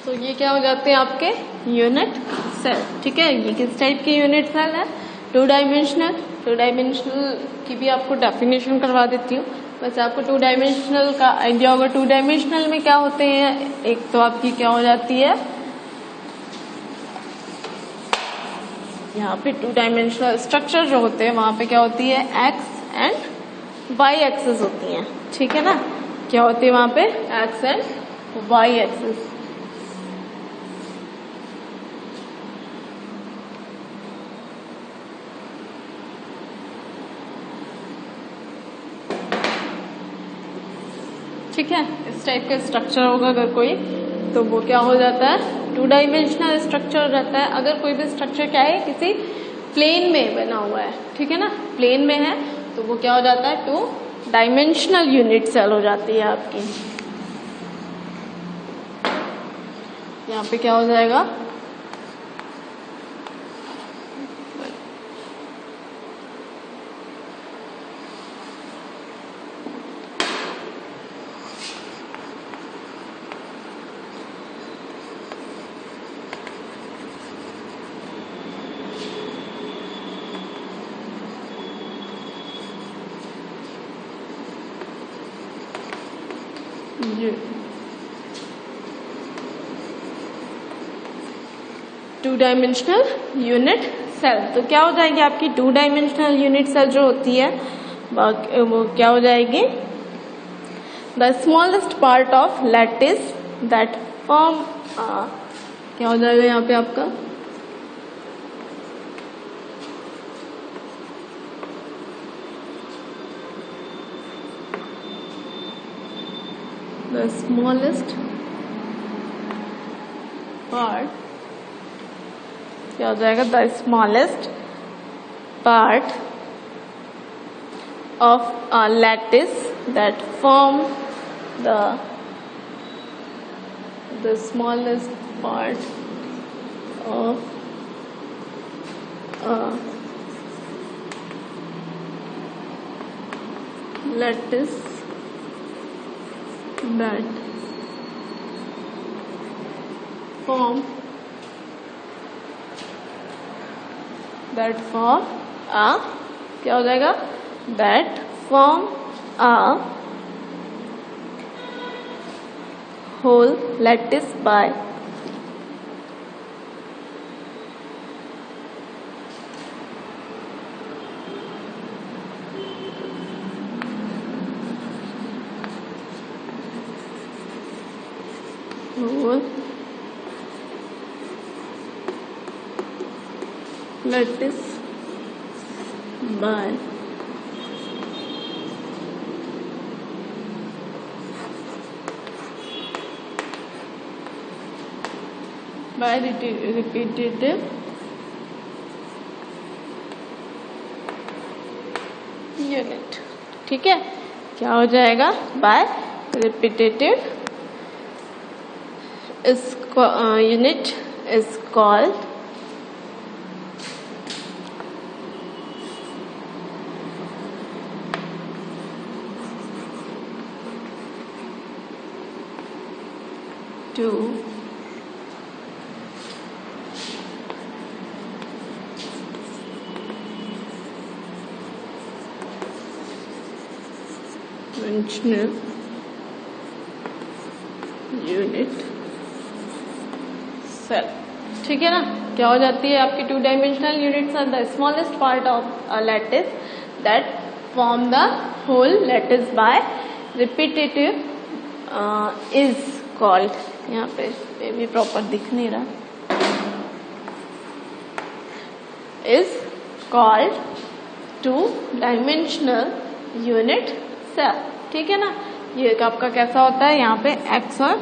तो ये क्या हो जाते हैं आपके यूनिट सेल। ठीक है, ये किस टाइप के यूनिट सेल है? Two dimensional. टू डायमेंशनल की भी आपको डेफिनेशन करवा देती हूँ, वैसे आपको टू डायमेंशनल का आइडिया होगा। टू डायमेंशनल में क्या होते हैं, एक तो आपकी क्या हो जाती है, यहाँ पे टू डायमेंशनल स्ट्रक्चर जो होते हैं वहां पे क्या होती है, एक्स एंड वाई एक्सिस होती हैं। ठीक है ना, क्या होती है वहां पे, एक्स एंड वाई एक्सिस। ठीक है, इस टाइप का स्ट्रक्चर होगा अगर कोई, तो वो क्या हो जाता है, टू डायमेंशनल स्ट्रक्चर रहता है। अगर कोई भी स्ट्रक्चर क्या है, किसी प्लेन में बना हुआ है, ठीक है ना, प्लेन में है, तो वो क्या हो जाता है, टू डायमेंशनल यूनिट सेल हो जाती है आपकी। यहाँ पे क्या हो जाएगा, टू डायमेंशनल यूनिट सेल। तो क्या हो जाएगी आपकी टू डायमेंशनल यूनिट सेल जो होती है वो क्या हो जाएगी, the smallest part of lattice that form, क्या हो जाएगा यहाँ पे आपका, the smallest part, क्या हो जाएगा, the smallest part of a lattice that form the smallest part of a lattice that form a, क्या हो जाएगा, that form a whole lattice by whole lattice by repetitive unit. ठीक है, क्या हो जाएगा, by repetitive unit is called two dimensional unit cell. ठीक है ना, क्या हो जाती है आपकी two dimensional units are the smallest part of a lattice that form the whole lattice by repetitive is called, यहाँ पे भी प्रॉपर दिख नहीं रहा, is called two dimensional unit cell. ठीक है ना, ये आपका कैसा होता है, यहाँ पे एक्स और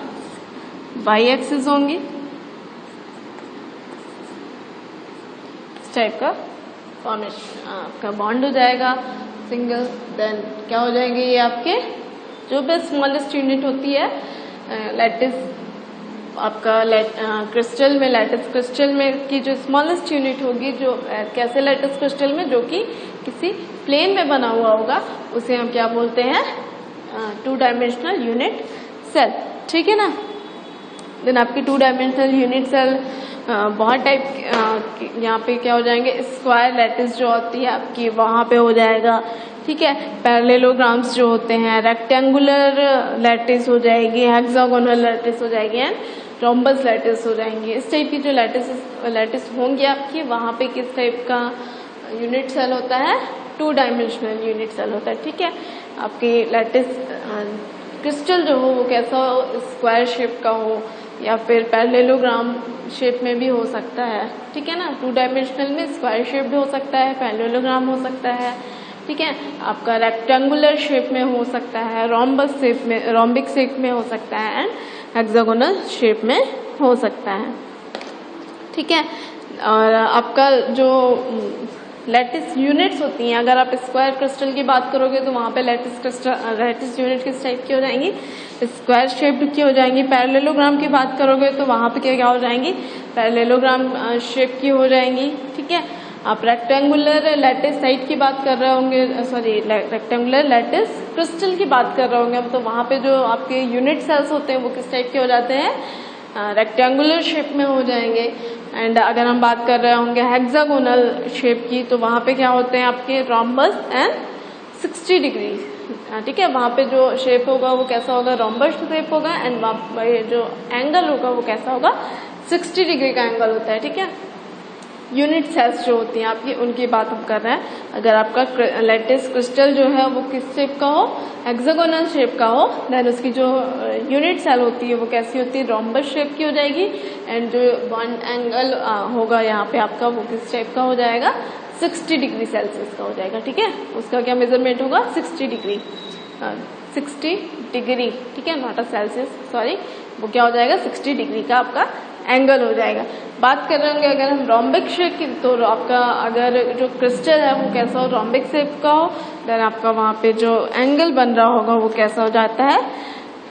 वाई एक्सिस होंगी, टाइप का फॉर्मेशन आपका बॉन्ड हो जाएगा सिंगल। देन क्या हो जाएंगे ये आपके जो भी स्मॉलेस्ट यूनिट होती है लैटिस आपका क्रिस्टल में, लैटिस क्रिस्टल में की जो स्मॉलेस्ट यूनिट होगी, जो कैसे लैटिस क्रिस्टल में, जो कि किसी प्लेन में बना हुआ होगा, उसे हम क्या बोलते हैं, टू डायमेंशनल यूनिट सेल। ठीक है ना, देन आपकी 2 डायमेंशनल यूनिट सेल बहुत टाइप यहाँ पे क्या हो जाएंगे, स्क्वायर लैटिस जो होती है आपकी वहाँ पे हो जाएगा, ठीक है। पैरेललोग्राम्स जो होते हैं, रेक्टेंगुलर लैटिस हो जाएगी, हेक्सागोनल लैटिस हो जाएगी एंड रोम्बस लैटिस हो जाएंगी। इस टाइप की जो लैटिस होंगी आपकी, वहाँ पे किस टाइप का यूनिट सेल होता है, 2 डायमेंशनल यूनिट सेल होता है, ठीक है। आपकी लैटिस क्रिस्टल जो हो वो कैसा हो, स्क्वायर शेप का हो या फिर पैरेललोग्राम शेप में भी हो सकता है, ठीक है ना। 2 डायमेंशनल में स्क्वायर शेप भी हो सकता है, पैरेललोग्राम हो सकता है, ठीक है। आपका रेक्टेंगुलर शेप में हो सकता है, रोम्बस शेप में, रोम्बिक शेप में हो सकता है एंड हेक्सागोनल शेप में हो सकता है, ठीक है। और आपका जो लैटिस यूनिट्स होती हैं, अगर आप स्क्वायर क्रिस्टल की बात करोगे तो वहाँ पे लैटिस यूनिट किस टाइप की हो जाएंगी, स्क्वायर शेप की हो जाएंगी। पैरेललोग्राम की बात करोगे तो वहाँ पे क्या हो जाएंगी, पैरेललोग्राम शेप की हो जाएंगी, ठीक है। आप रेक्टेंगुलर लैटिस साइट की बात कर रहे होंगे, सॉरी रेक्टेंगुलर लैटिस क्रिस्टल की बात कर रहे होंगे, तो वहाँ पे जो आपके यूनिट सेल्स होते हैं वो किस टाइप के हो जाते हैं, रेक्टेंगुलर शेप में हो जाएंगे। एंड अगर हम बात कर रहे होंगे हेक्सागोनल शेप की, तो वहाँ पे क्या होते हैं आपके रोम्बस एंड 60 डिग्री, ठीक है। वहाँ पे जो शेप होगा वो कैसा होगा, रोम्बस शेप होगा एंड वहाँ पे जो एंगल होगा वो कैसा होगा, 60 डिग्री का एंगल होता है, ठीक है। यूनिट सेल्स जो होती हैं आपकी, उनकी बात हम कर रहे हैं। अगर आपका लैटिस क्रिस्टल जो है वो किस शेप का हो, हेक्सागोनल शेप का हो, देन उसकी जो यूनिट सेल होती है वो कैसी होती है, रोम्बस शेप की हो जाएगी एंड जो बॉन्ड एंगल होगा यहाँ पे आपका वो किस शेप का हो जाएगा, 60 डिग्री सेल्सियस का हो जाएगा, ठीक है। उसका क्या मेजरमेंट होगा, 60 डिग्री, 60 डिग्री, ठीक है, नॉट अ सेल्सियस, सॉरी, वो क्या हो जाएगा, 60 डिग्री का आपका एंगल हो जाएगा। बात कर रहे होंगे अगर हम रोम्बिक शेप की, तो आपका अगर जो क्रिस्टल है वो कैसा हो, रोम्बिक शेप का हो, देन आपका वहाँ पे जो एंगल बन रहा होगा वो कैसा हो जाता है,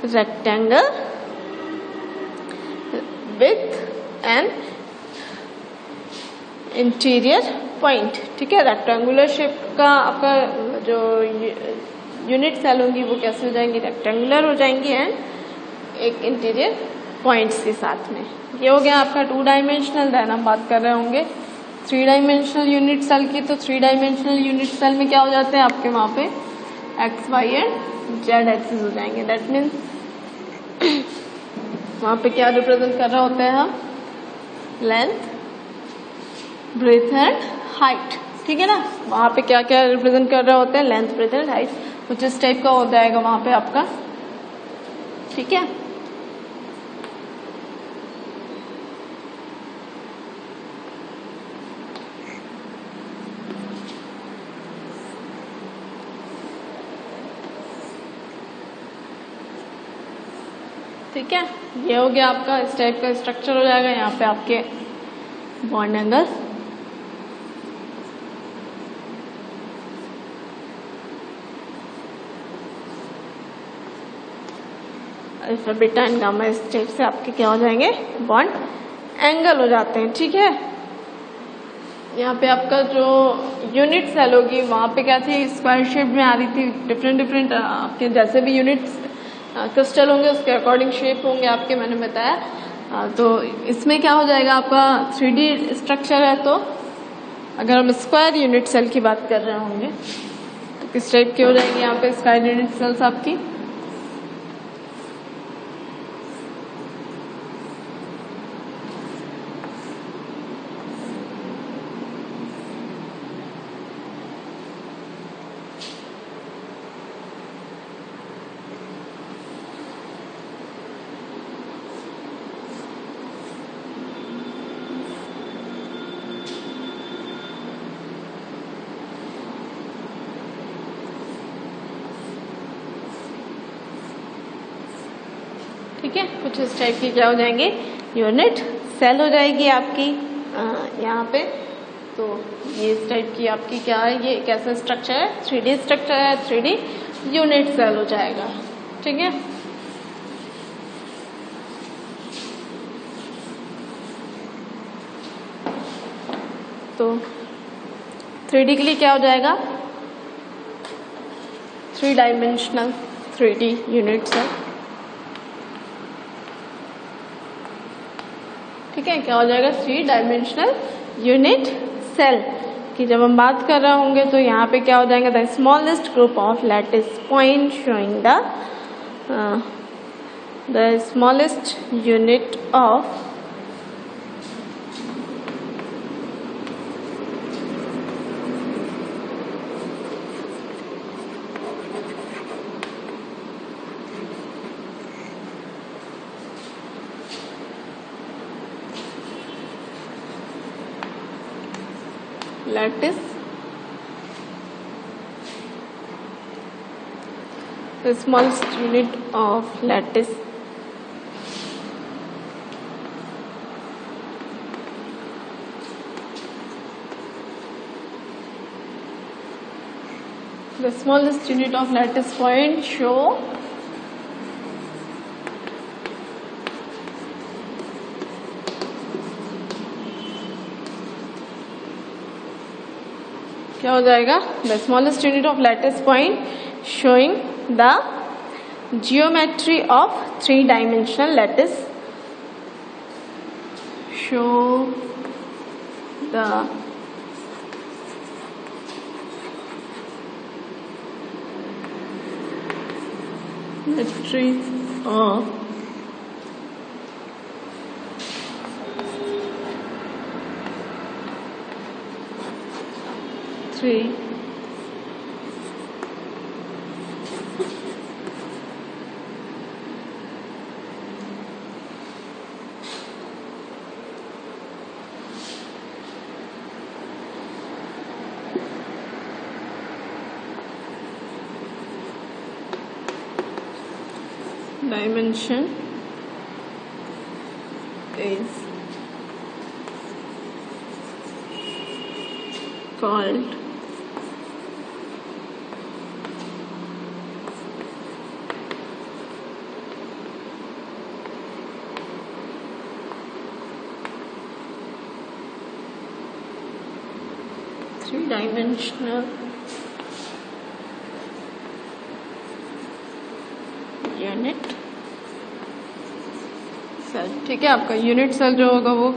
rectangle with an interior point, ठीक है। रेक्टेंगुलर शेप का आपका जो यूनिट सेल होंगी वो कैसे हो जाएंगी, रेक्टेंगुलर हो जाएंगी एंड एक इंटीरियर पॉइंट्स के साथ में। ये हो गया आपका 2 डायमेंशनल। देन हम बात कर रहे होंगे 3 डायमेंशनल यूनिट सेल की, तो 3 डायमेंशनल यूनिट सेल में क्या हो जाते हैं आपके, वहाँ पे X Y and Z axis हो जाएंगे। दैट मीन्स वहाँ पे क्या रिप्रेजेंट कर रहे होते हैं हम, लेंथ, ब्रेथ एंड हाइट, ठीक है ना। वहाँ पे क्या क्या रिप्रेजेंट कर रहे होते हैं, लेंथ, ब्रेथ एंड हाइट, कुछ इस टाइप का हो जाएगा वहाँ पे आपका, ठीक है। ठीक है, ये हो गया आपका, इस टाइप का स्ट्रक्चर हो जाएगा। यहाँ पे आपके bond angle alpha, beta and gamma, इस टाइप से आपके क्या हो जाएंगे, बॉन्ड एंगल हो जाते हैं, ठीक है। यहाँ पे आपका जो यूनिट सेल होगी वहाँ पे क्या थी, स्क्वायर शेप में आ रही थी। डिफरेंट आपके जैसे भी यूनिट्स क्रिस्टल होंगे उसके अकॉर्डिंग शेप होंगे आपके, मैंने बताया। तो इसमें क्या हो जाएगा आपका 3D स्ट्रक्चर है, तो अगर हम स्क्वायर यूनिट सेल की बात कर रहे होंगे तो किस टाइप की हो जाएगी यहाँ पे स्क्वायर यूनिट सेल्स आपकी, ठीक है। कुछ इस टाइप की क्या हो जाएंगे, यूनिट सेल हो जाएगी आपकी यहाँ पे। तो ये इस टाइप की आपकी क्या है, ये कैसा स्ट्रक्चर है, 3D स्ट्रक्चर है, 3D यूनिट सेल हो जाएगा, ठीक है। तो 3D के लिए क्या हो जाएगा, 3 डायमेंशनल 3D यूनिट सेल। ठीक है, क्या हो जाएगा 3 डायमेंशनल यूनिट सेल की जब हम बात कर रहे होंगे तो यहाँ पे क्या हो जाएगा, the smallest group of lattice point showing the smallest unit of lattice, the smallest unit of lattice, the smallest unit of lattice point show क्या हो जाएगा, the smallest unit of lattice point showing the geometry of 3 dimensional lattice, show the geometry of 3 dimension is called three-dimensional unit cell. ठीक है, आपका unit cell जो होगा वो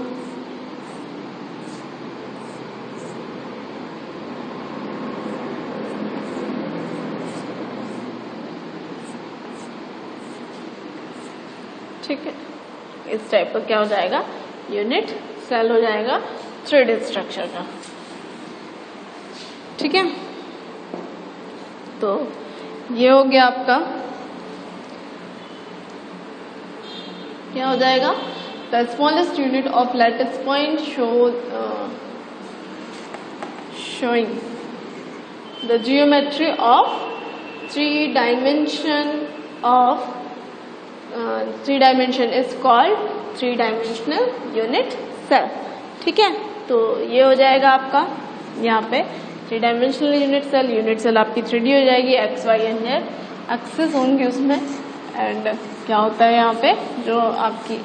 ठीक है, इस टाइप का क्या हो जाएगा, यूनिट सेल हो जाएगा 3D स्ट्रक्चर का। ठीक है, तो ये हो गया आपका, क्या हो जाएगा, the smallest unit of lattice point showing the geometry of 3 dimension is called three dimensional unit cell. ठीक है, तो ये हो जाएगा आपका यहाँ पे 3-डायमेंशनल यूनिट सेल आपकी 3D हो जाएगी, X Y and Z axes होंगी उसमें। एंड क्या होता है यहाँ पे जो आपकी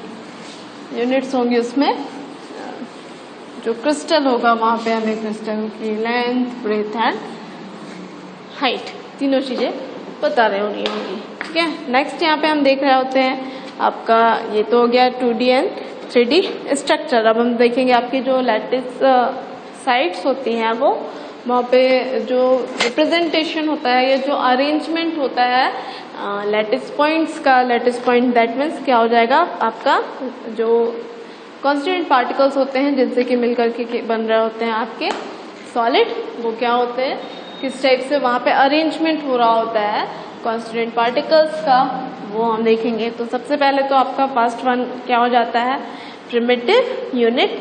यूनिट्स होंगी उसमें जो क्रिस्टल होगा वहाँ पे हमें क्रिस्टल की लेंथ, ब्रेथ एंड हाइट तीनों चीज़ें बता रहे होंगी। ठीक है, नेक्स्ट यहाँ पे हम देख रहे होते हैं आपका, ये तो हो गया 2D एंड 3D स्ट्रक्चर। अब हम देखेंगे आपकी जो लैटिस साइट्स होती हैं वो वहाँ पे जो रिप्रेजेंटेशन होता है या जो अरेंजमेंट होता है लैटिस पॉइंट्स का, लैटिस पॉइंट दैट मीन्स क्या हो जाएगा आपका जो कॉन्स्टिट्यूएंट पार्टिकल्स होते हैं जिनसे कि मिलकर के बन रहे होते हैं आपके सॉलिड, वो क्या होते हैं, किस टाइप से वहाँ पे अरेंजमेंट हो रहा होता है कॉन्स्टिट्यूएंट पार्टिकल्स का, वो हम देखेंगे। तो सबसे पहले तो आपका फर्स्ट वन क्या हो जाता है, प्रिमिटिव यूनिट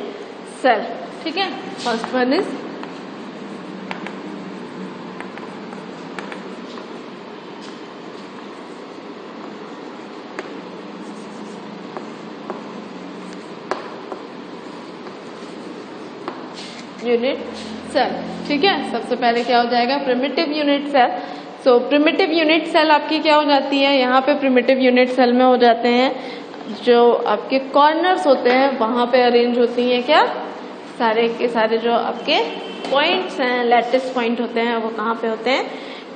सेल। ठीक है, first one is unit cell. ठीक है, सबसे पहले क्या हो जाएगा, primitive unit cell. So primitive unit cell आपकी क्या हो जाती है, यहाँ पे प्रिमिटिव यूनिट सेल में हो जाते हैं जो आपके कॉर्नर्स होते हैं वहाँ पे अरेंज होती हैं क्या, सारे के सारे जो आपके पॉइंट्स हैं, लैटिस पॉइंट होते हैं, वो कहाँ पे होते हैं,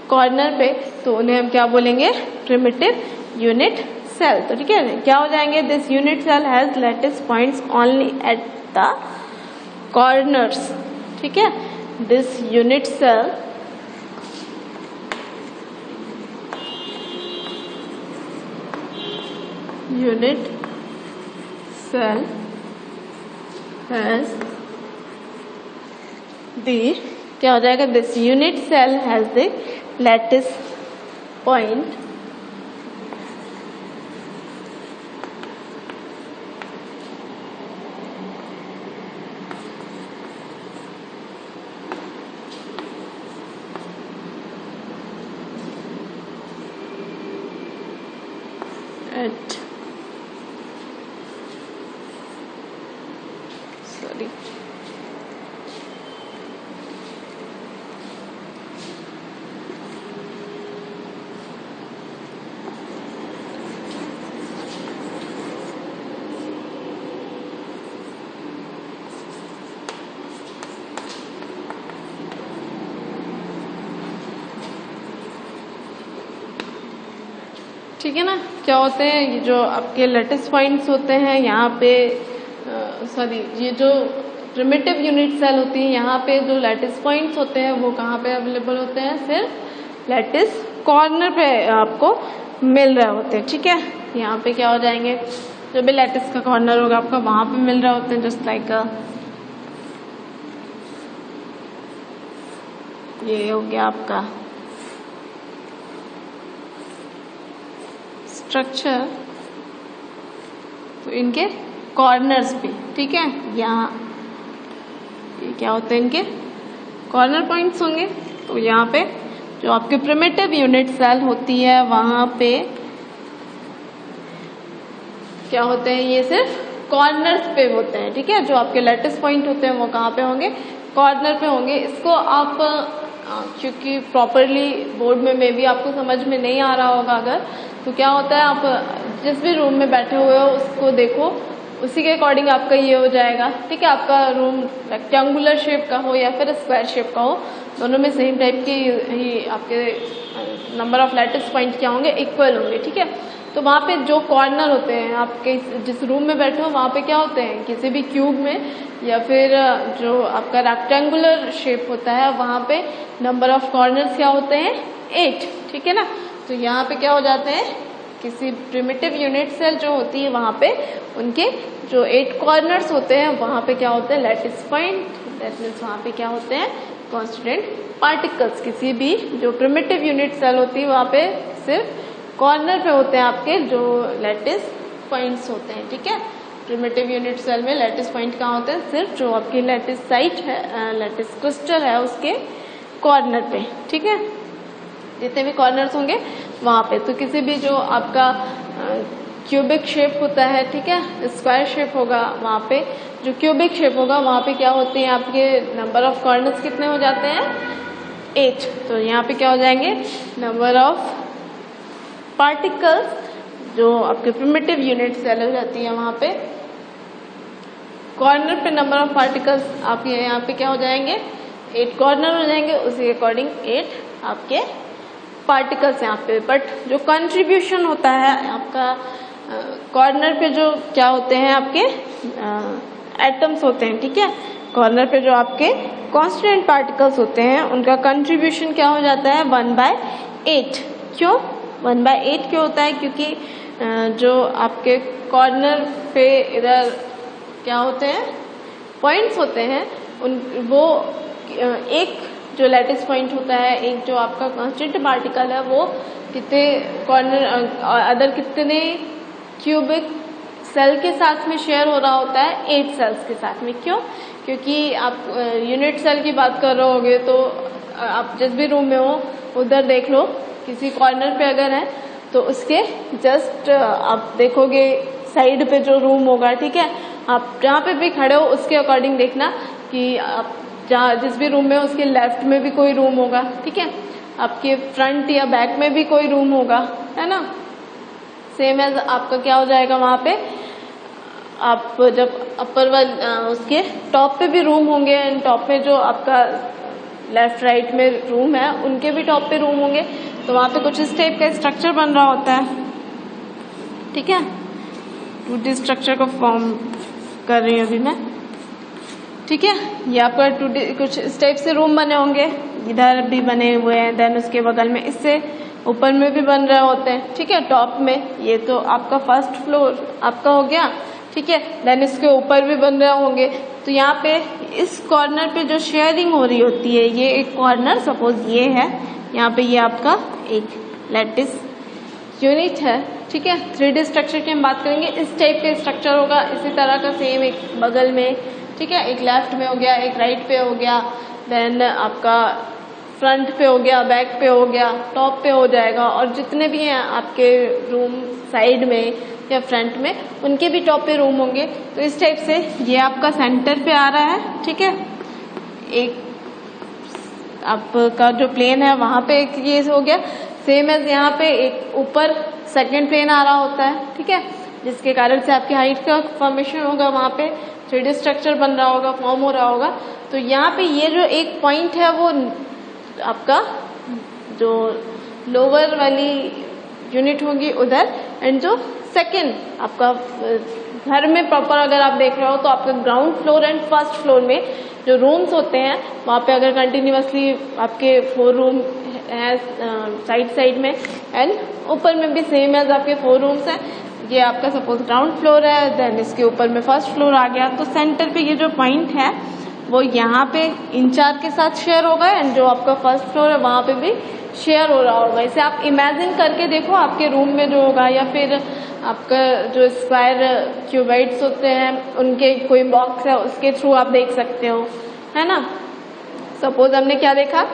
कॉर्नर पे। तो उन्हें हम क्या बोलेंगे, प्रिमिटिव यूनिट सेल। तो ठीक है, क्या हो जाएंगे, this unit cell has lattice points only at the corners. ठीक है, this unit cell has the, क्या हो जाएगा, this unit cell has the lattice point at ठीक है ना। क्या होते हैं, ये जो आपके लैटिस पॉइंट्स होते हैं यहाँ पे, सॉरी, ये जो प्रिमिटिव यूनिट सेल होती है यहाँ पे जो लैटिस पॉइंट्स होते हैं वो कहाँ पे अवेलेबल होते हैं, सिर्फ लैटिस कॉर्नर पे आपको मिल रहे होते हैं। ठीक है, यहाँ पे क्या हो जाएंगे, जो भी लैटिस का कॉर्नर होगा आपका वहाँ पे मिल रहे होते हैं, जस्ट लाइक ये हो गया आपका स्ट्रक्चर। तो इनके कॉर्नर्स पे, ठीक है, यहाँ ये क्या होते हैं, इनके कॉर्नर पॉइंट्स होंगे। तो यहाँ पे जो आपके प्रिमिटिव यूनिट सेल होती है वहाँ पे क्या होते हैं, ये सिर्फ कॉर्नर्स पे होते हैं। ठीक है, जो आपके लैटिस पॉइंट होते हैं वो कहाँ पे होंगे, कॉर्नर पे होंगे। इसको आप क्योंकि प्रॉपरली बोर्ड में भी आपको समझ में नहीं आ रहा होगा अगर, तो क्या होता है, आप जिस भी रूम में बैठे हुए हो उसको देखो, उसी के अकॉर्डिंग आपका ये हो जाएगा। ठीक है, आपका रूम रेक्टेंगुलर शेप का हो या फिर स्क्वायर शेप का हो, दोनों में सेम टाइप की ही आपके नंबर ऑफ लैटिस पॉइंट क्या होंगे, इक्वल होंगे। ठीक है, तो वहाँ पे जो कॉर्नर होते हैं आपके जिस रूम में बैठे हो वहाँ पे क्या होते हैं, किसी भी क्यूब में या फिर जो आपका रेक्टेंगुलर शेप होता है वहाँ पे नंबर ऑफ कॉर्नर्स क्या होते हैं, 8। ठीक है ना, तो यहाँ पे क्या हो जाते हैं, किसी प्रिमिटिव यूनिट सेल जो होती है वहाँ पे उनके जो 8 कॉर्नर्स होते हैं वहाँ पे क्या होते हैं, लैटिस पॉइंट। दैट मीन्स वहाँ पे क्या होते हैं, कांस्टिट्यूएंट पार्टिकल्स। किसी भी जो प्रिमिटिव यूनिट सेल होती है वहाँ पे सिर्फ कॉर्नर पे होते हैं आपके जो लैटिस पॉइंट्स होते हैं। ठीक है, प्रिमिटिव यूनिट सेल में लैटिस पॉइंट कहाँ होते हैं, सिर्फ जो आपकी लैटिस साइट है, लैटिस क्रिस्टल है उसके कॉर्नर पे। ठीक है, जितने भी कॉर्नर्स होंगे वहाँ पे। तो किसी भी जो आपका क्यूबिक शेप होता है, ठीक है, स्क्वायर शेप होगा, वहाँ पे जो क्यूबिक शेप होगा वहाँ पे क्या होते हैं, आपके नंबर ऑफ कॉर्नर्स कितने हो जाते हैं, 8। तो यहाँ पे क्या हो जाएंगे, नंबर ऑफ पार्टिकल्स जो आपके प्रिमिटिव यूनिट सेल हो जाती है वहाँ पे कॉर्नर पे नंबर ऑफ पार्टिकल्स आपके यहाँ पे क्या हो जाएंगे, 8 कॉर्नर हो जाएंगे, उसी के अकॉर्डिंग 8 आपके पार्टिकल्स यहाँ पे। बट जो कंट्रीब्यूशन होता है आपका कॉर्नर पे जो क्या होते हैं, आपके एटम्स होते हैं। ठीक है, कॉर्नर पे जो आपके कांस्टेंट पार्टिकल्स होते हैं उनका कंट्रीब्यूशन क्या हो जाता है, 1/8। क्यों 1/8 क्यों होता है, क्योंकि जो आपके कॉर्नर पे इधर क्या होते हैं, पॉइंट्स होते हैं, उन वो एक जो लैटिस पॉइंट होता है, एक जो आपका कांस्टेंट पार्टिकल है वो कितने कॉर्नर अदर कितने क्यूबिक सेल के साथ में शेयर हो रहा होता है, 8 सेल्स के साथ में। क्यों, क्योंकि आप यूनिट सेल की बात कर रहे होगे तो आप जिस भी रूम में हो उधर देख लो, किसी कॉर्नर पे अगर है तो उसके जस्ट आप देखोगे साइड पे जो रूम होगा, ठीक है, आप जहाँ पे भी खड़े हो उसके अकॉर्डिंग देखना कि आप जहाँ जिस भी रूम में हो उसके लेफ्ट में भी कोई रूम होगा, ठीक है, आपके फ्रंट या बैक में भी कोई रूम होगा, है ना। सेम एज आपका क्या हो जाएगा, वहाँ पे आप जब अपर उसके टॉप पे भी रूम होंगे एंड टॉप पे जो आपका लेफ्ट राइट में रूम है उनके भी टॉप पे रूम होंगे, तो वहाँ पे कुछ इस टाइप का स्ट्रक्चर बन रहा होता है। ठीक है, 2D स्ट्रक्चर को फॉर्म कर रही हूँ अभी मैं। ठीक है, ये आपका 2D कुछ इस टाइप से रूम बने होंगे, इधर भी बने हुए हैं, देन उसके बगल में इससे ऊपर में भी बन रहे होते हैं। ठीक है, टॉप में ये तो आपका फर्स्ट फ्लोर आपका हो गया। ठीक है, देन इसके ऊपर भी बन रहे होंगे। तो यहाँ पे इस कॉर्नर पे जो शेयरिंग हो रही होती है, ये एक कॉर्नर सपोज ये है, यहाँ पे ये आपका एक लैटिस यूनिट है। ठीक है, 3D स्ट्रक्चर की हम बात करेंगे, इस टाइप के स्ट्रक्चर होगा। इसी तरह का सेम एक बगल में, ठीक है, एक लेफ्ट में हो गया, एक राइट पे हो गया, देन आपका फ्रंट पे हो गया, बैक पे हो गया, टॉप पे हो जाएगा, और जितने भी हैं आपके रूम साइड में या फ्रंट में, उनके भी टॉप पे रूम होंगे। तो इस टाइप से ये आपका सेंटर पे आ रहा है। ठीक है, एक आपका जो प्लेन है वहाँ पे एक ये हो गया, सेम एज यहाँ पे एक ऊपर सेकेंड प्लेन आ रहा होता है। ठीक है, जिसके कारण से आपकी हाइट का फॉर्मेशन होगा, वहाँ पे 3D स्ट्रक्चर बन रहा होगा, फॉर्म हो रहा होगा। तो यहाँ पे ये जो एक पॉइंट है वो आपका जो लोअर वाली यूनिट होगी उधर, एंड जो सेकेंड आपका घर में प्रॉपर अगर आप देख रहे हो तो आपका ground floor and first floor में जो रूम्स होते हैं वहाँ पे अगर कंटिन्यूअसली आपके 4 रूम है साइड में, एंड ऊपर में भी सेम एज आपके 4 रूम्स हैं। ये आपका सपोज ग्राउंड फ्लोर है, देन इसके ऊपर में फर्स्ट फ्लोर आ गया। तो सेंटर पे ये जो पॉइंट है वो यहाँ पे इन 4 के साथ शेयर होगा, एंड जो आपका फर्स्ट फ्लोर है वहाँ पे भी शेयर हो रहा होगा। इसे आप इमेजिन करके देखो आपके रूम में जो होगा, या फिर आपका जो स्क्वायर क्यूबाइड्स होते हैं उनके कोई बॉक्स है उसके थ्रू आप देख सकते हो, है ना। सपोज हमने क्या देखा,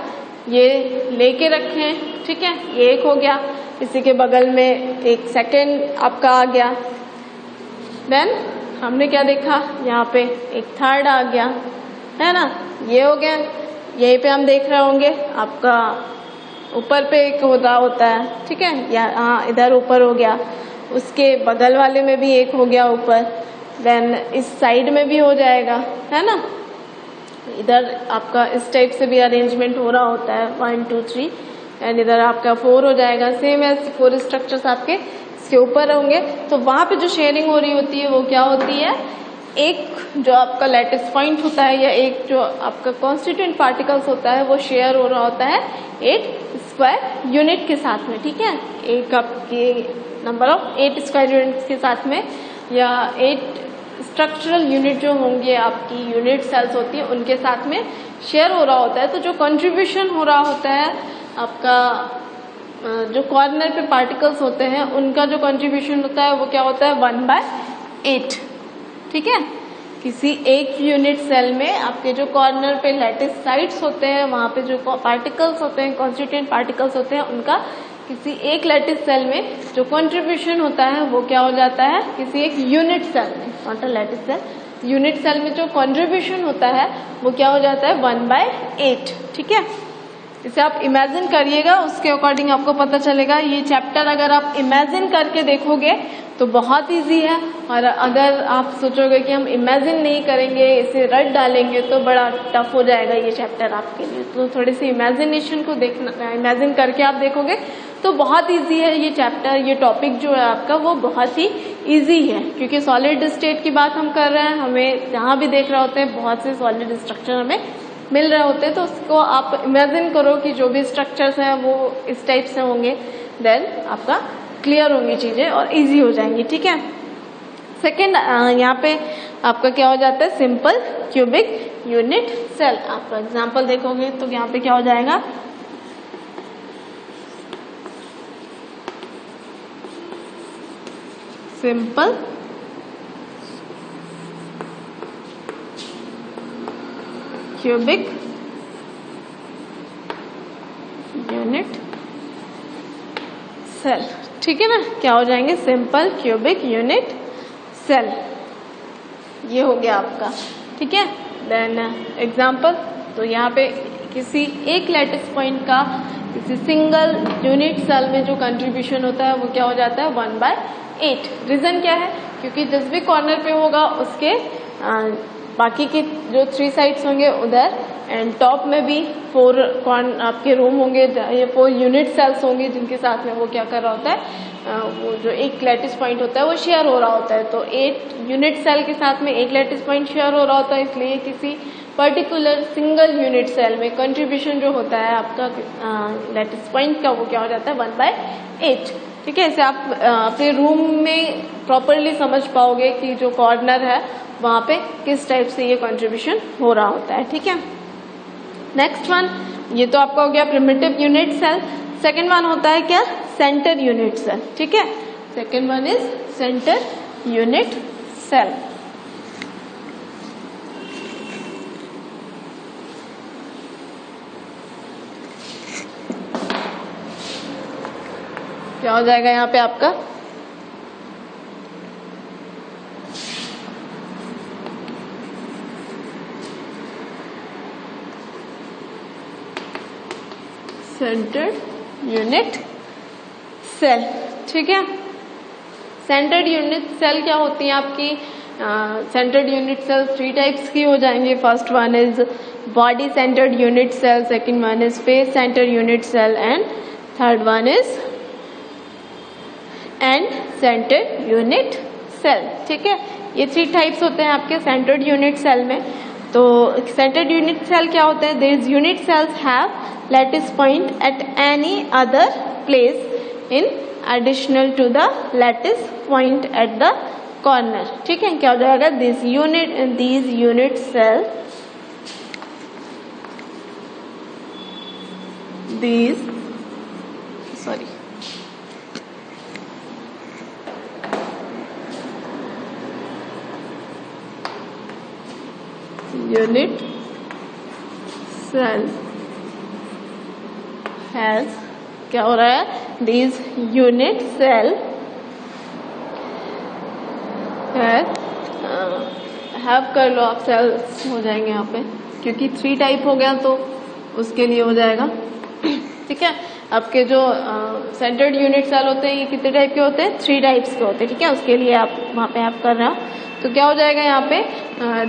ये लेके रखे हैं। ठीक है, ये एक हो गया, इसी के बगल में एक सेकेंड आपका आ गया, देन हमने क्या देखा, यहाँ पे एक थर्ड आ गया, है ना, ये हो गया। यहीं पे हम देख रहे होंगे आपका ऊपर पे एक होता है। ठीक है, हाँ इधर ऊपर हो गया, उसके बगल वाले में भी एक हो गया ऊपर, देन इस साइड में भी हो जाएगा, है ना। इधर आपका इस टाइप से भी अरेंजमेंट हो रहा होता है, 1 2 3, एंड इधर आपका 4 हो जाएगा। सेम एज 4 स्ट्रक्चर्स आपके इसके ऊपर होंगे। तो वहाँ पे जो शेयरिंग हो रही होती है वो क्या होती है, एक जो आपका लैटिस पॉइंट होता है या एक जो आपका कॉन्स्टिट्यूएंट पार्टिकल्स होता है वो शेयर हो रहा होता है 8 स्क्वायर यूनिट के साथ में। ठीक है, एक आपके नंबर ऑफ 8 स्क्वायर यूनिट के साथ में, या 8 स्ट्रक्चरल यूनिट जो होंगे आपकी यूनिट सेल्स होती है उनके साथ में शेयर हो रहा होता है। तो जो कंट्रीब्यूशन हो रहा होता है आपका जो कॉर्नर पे पार्टिकल्स होते हैं उनका जो कंट्रीब्यूशन होता है वो क्या होता है, 1/8। ठीक है, किसी एक यूनिट सेल में आपके जो कॉर्नर पे लैटिस साइड्स होते हैं वहाँ पे जो पार्टिकल्स होते हैं, कॉन्स्टिट्यूएंट पार्टिकल्स होते हैं, उनका किसी एक लैटिस सेल में जो कंट्रीब्यूशन होता है वो क्या हो जाता है, किसी एक यूनिट सेल में, not a lattice cell, unit cell में जो कंट्रीब्यूशन होता है वो क्या हो जाता है, 1/8। ठीक है, इसे आप इमेजिन करिएगा, उसके अकॉर्डिंग आपको पता चलेगा। ये चैप्टर अगर आप इमेजिन करके देखोगे तो बहुत इजी है, और अगर आप सोचोगे कि हम इमेजिन नहीं करेंगे, इसे रट डालेंगे, तो बड़ा टफ हो जाएगा ये चैप्टर आपके लिए। तो थोड़ी सी इमेजिनेशन को देखना, इमेजिन करके आप देखोगे तो बहुत इजी है ये चैप्टर। ये टॉपिक जो है आपका वो बहुत ही इजी है, क्योंकि सॉलिड स्टेट की बात हम कर रहे हैं, हमें जहाँ भी देख रहे होते हैं बहुत से सॉलिड स्ट्रक्चर हमें मिल रहे होते हैं। तो उसको आप इमेजिन करो कि जो भी स्ट्रक्चर्स हैं वो इस टाइप से होंगे, देन आपका क्लियर होंगी चीज़ें और इजी हो जाएंगी। ठीक है, सेकेंड यहाँ पे आपका क्या हो जाता है, सिंपल क्यूबिक यूनिट सेल। आपका एग्जांपल देखोगे तो यहाँ पे क्या हो जाएगा, सिंपल क्यूबिक यूनिट सेल। ठीक है ना, क्या हो जाएंगे, सिंपल क्यूबिक यूनिट सेल, ये हो गया आपका। ठीक है, देन एग्जांपल, तो यहाँ पे किसी एक लैटिस पॉइंट का किसी सिंगल यूनिट सेल में जो कंट्रीब्यूशन होता है वो क्या हो जाता है, 1/8। रीजन क्या है, क्योंकि जिस भी कॉर्नर पे होगा उसके बाकी के जो 3 साइड्स होंगे उधर, एंड टॉप में भी 4 आपके रूम होंगे, ये 4 यूनिट सेल्स होंगे जिनके साथ में वो क्या कर रहा होता है, वो जो एक लैटिस पॉइंट होता है वो शेयर हो रहा होता है। तो 8 यूनिट सेल के साथ में एक लैटिस पॉइंट शेयर हो रहा होता है, इसलिए किसी पर्टिकुलर सिंगल यूनिट सेल में कंट्रीब्यूशन जो होता है आपका लैटिस पॉइंट का वो क्या हो जाता है 1/8। ठीक है, इसे आप अपने रूम में प्रॉपरली समझ पाओगे कि जो कॉर्नर है वहाँ पे किस टाइप से ये कंट्रीब्यूशन हो रहा होता है। ठीक है, नेक्स्ट वन, ये तो आपका हो गया primitive unit cell. Second one होता है क्या, सेंटर यूनिट सेल। ठीक है, second one is centre unit cell. क्या हो जाएगा यहाँ पे आपका सेंटर्ड यूनिट सेल। ठीक है, सेंटर्ड यूनिट सेल क्या होती है आपकी, सेंटर्ड यूनिट सेल 3 टाइप्स की हो जाएंगे। First one is body centred unit cell, second one is face centred unit cell and third one is end centred unit cell. ठीक है, ये 3 टाइप्स होते हैं आपके सेंटर्ड यूनिट सेल में। तो सेंटर्ड यूनिट सेल क्या होता है, this unit cells have lattice point at any other place in additional to the lattice point at the corner. ठीक है, क्या हो जाएगा, this unit cell unit cell has, क्या हो रहा है, these unit cell has have कर लो आप, सेल्स हो जाएंगे यहाँ पे, क्योंकि 3 टाइप हो गया तो उसके लिए हो जाएगा। ठीक है, आपके जो सेंटर्ड यूनिट सेल होते हैं ये कितने टाइप के होते हैं, 3 टाइप्स के होते हैं। ठीक है, उसके लिए आप वहाँ पे आप कर रहे हो, तो क्या हो जाएगा यहाँ पे,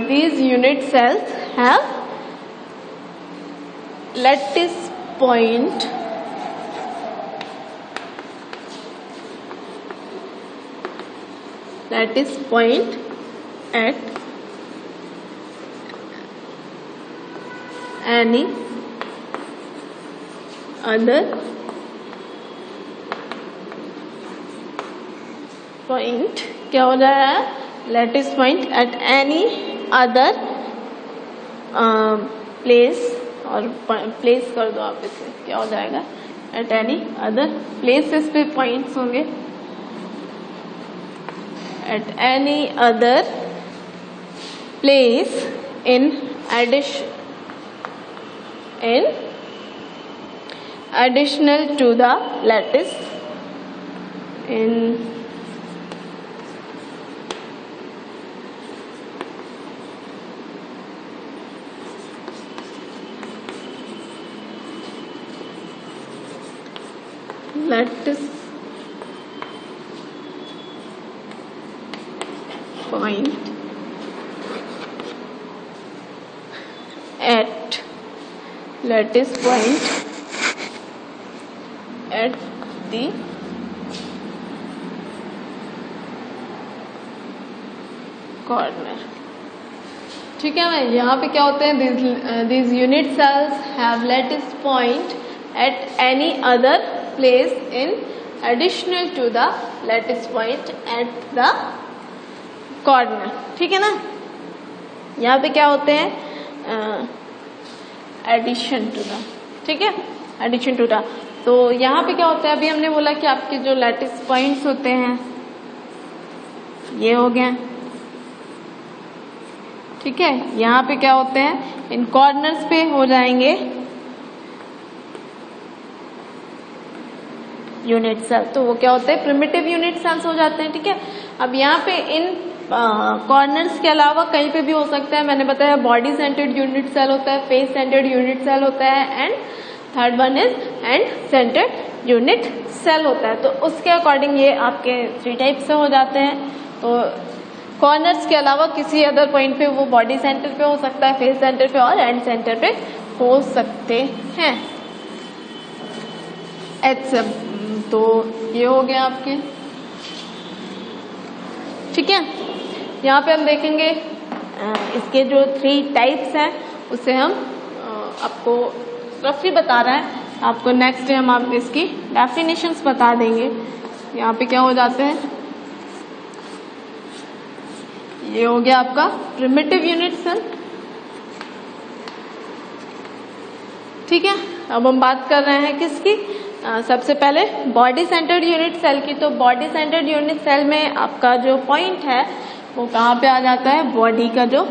these unit cells have lattice point at any other point, क्या हो रहा है, lattice point at any other place, और प्लेस कर दो आप इसे, क्या हो जाएगा, एट एनी अदर प्लेसेस पे पॉइंट्स होंगे, eight any other place in additional to the lattice lattice point at lattice point at the corner। ठीक है ना, यहाँ पे क्या होते हैं, these unit cells have lattice point at any other place in additional to the lattice point at the corner। ठीक है ना, यहाँ पे क्या होते हैं, एडिशन टू द, ठीक है, एडिशन टू द। तो यहाँ पे क्या होता है, अभी हमने बोला कि आपके जो लैटिस पॉइंट्स होते हैं ये हो गए। ठीक है, यहाँ पे क्या होते हैं, इन कॉर्नर्स पे हो जाएंगे यूनिट सेल, तो वो क्या होते हैं, प्रिमिटिव यूनिट सेल्स हो जाते हैं। ठीक है, अब यहाँ पे इन कॉर्नर्स के अलावा कहीं पे भी हो सकता है, मैंने बताया बॉडी सेंटर्ड यूनिट सेल होता है, फेस सेंटर्ड यूनिट सेल होता है and third one is end centred unit cell होता है। तो उसके अकॉर्डिंग ये आपके 3 टाइप से हो जाते हैं। तो कॉर्नर्स के अलावा किसी अदर पॉइंट पे वो बॉडी सेंटर पे हो सकता है, फेस सेंटर पे और एंड सेंटर पे हो सकते हैं। तो ये हो गया आपके, ठीक है। यहाँ पे हम देखेंगे इसके जो 3 टाइप्स हैं उसे हम आपको रफली बता रहा है। आपको नेक्स्ट डे हम आपको इसकी डेफिनेशंस बता देंगे। यहाँ पे क्या हो जाते हैं, ये हो गया आपका प्रिमिटिव यूनिट सेल, ठीक है। अब हम बात कर रहे हैं किसकी, सबसे पहले बॉडी सेंटर्ड यूनिट सेल की। तो बॉडी सेंटर्ड यूनिट सेल में आपका जो पॉइंट है वो कहाँ पे आ जाता है, बॉडी का जो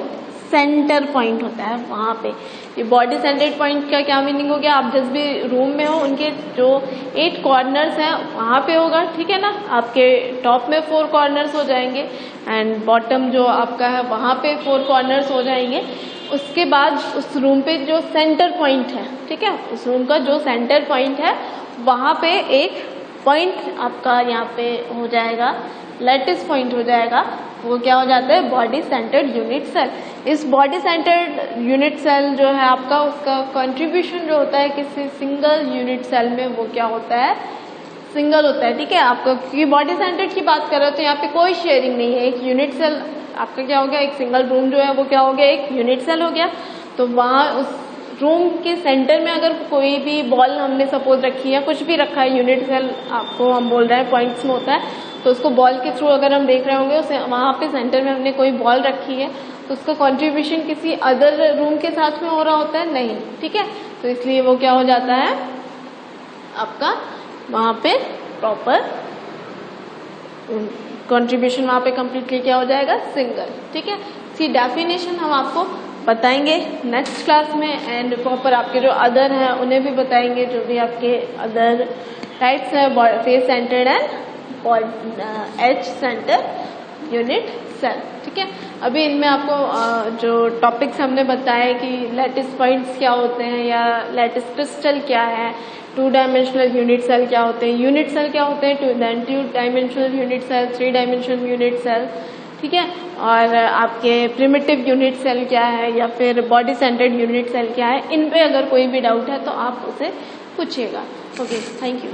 सेंटर पॉइंट होता है वहाँ पे। ये बॉडी सेंटर्ड पॉइंट का क्या मीनिंग हो गया, आप जिस भी रूम में हो उनके जो 8 कॉर्नर्स हैं वहाँ पे होगा, ठीक है ना। आपके टॉप में 4 कॉर्नर्स हो जाएंगे एंड बॉटम जो आपका है वहाँ पे 4 कॉर्नर्स हो जाएंगे। उसके बाद उस रूम पे जो सेंटर पॉइंट है, ठीक है, उस रूम का जो सेंटर पॉइंट है वहाँ पे एक पॉइंट आपका यहाँ पे हो जाएगा, लैटिस पॉइंट हो जाएगा। वो क्या हो जाता है, बॉडी सेंटर्ड यूनिट सेल। इस बॉडी सेंटर्ड यूनिट सेल जो है आपका, उसका कंट्रीब्यूशन जो होता है किसी सिंगल यूनिट सेल में वो क्या होता है, सिंगल होता है, ठीक है। आपका क्योंकि बॉडी सेंटर्ड की बात कर रहे हो तो यहाँ पे कोई शेयरिंग नहीं है। एक यूनिट सेल आपका क्या हो गया, एक सिंगल रूम जो है वो क्या हो गया, एक यूनिट सेल हो गया। तो वहाँ उस रूम के सेंटर में अगर कोई भी बॉल हमने सपोज रखी है, कुछ भी रखा है, यूनिट सेल आपको हम बोल रहे हैं पॉइंट्स में होता है, तो उसको बॉल के थ्रू अगर हम देख रहे होंगे उसे वहाँ पे सेंटर में हमने कोई बॉल रखी है तो उसका कंट्रीब्यूशन किसी अदर रूम के साथ में हो रहा होता है, नहीं, ठीक है। तो इसलिए वो क्या हो जाता है आपका, वहाँ पे प्रॉपर कंट्रीब्यूशन वहाँ पे कम्प्लीटली क्या हो जाएगा, सिंगल, ठीक है। इसकी डेफिनेशन हम आपको बताएंगे नेक्स्ट क्लास में एंड प्रॉपर आपके जो अदर हैं उन्हें भी बताएंगे, जो भी आपके अदर टाइप्स है face centred and edge centre unit cell, ठीक है। अभी इनमें आपको जो टॉपिक्स हमने बताए कि लैटिस पॉइंट्स क्या होते हैं या लैटिस क्रिस्टल क्या है, 2 डायमेंशनल यूनिट सेल क्या होते हैं, यूनिट सेल क्या होते हैं, 2 dimensional unit cell, 3 dimensional unit cell, ठीक है। और आपके प्रिमिटिव यूनिट सेल क्या है या फिर बॉडी सेंटर्ड यूनिट सेल क्या है, इन पे अगर कोई भी डाउट है तो आप उसे पूछिएगा। Okay, thank you.